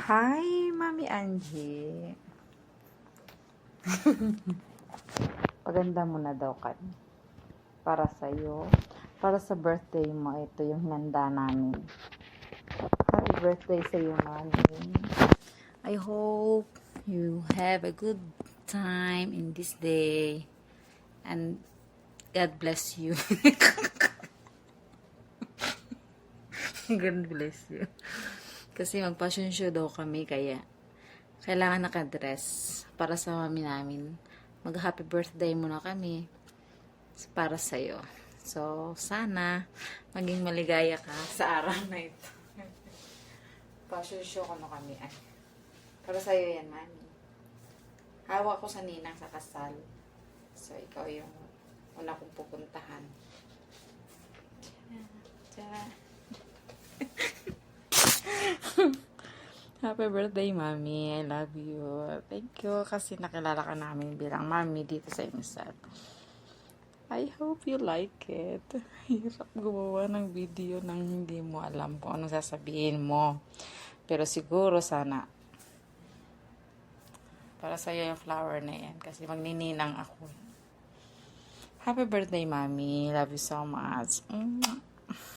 Hi, Mami Angie. Paganda mo na daw kan. Para sa'yo. Para sa birthday mo, ito yung handa namin. Happy birthday sa'yo, Mami. I hope you have a good time in this day. And God bless you. God bless you. Kasi mag-fashion show daw kami, kaya kailangan nakadress para sa mami namin. Mag-happy birthday muna kami para sa'yo. So, sana maging maligaya ka sa araw na ito. Fashion show ko na kami. Ay, para sa'yo yan, mami. Hawak ko sa ninang sa kasal. So, ikaw yung una kong pupuntahan. Tara. Happy birthday, Mami. I love you. Thank you kasi nakilala ka namin bilang Mami dito sa Imsat. I hope you like it. Hirap gumawa ng video nang hindi mo alam kung anong sasabihin mo. Pero siguro sana para sa'yo yung flower na yan kasi magnininang ako. Happy birthday, Mami. Love you so much.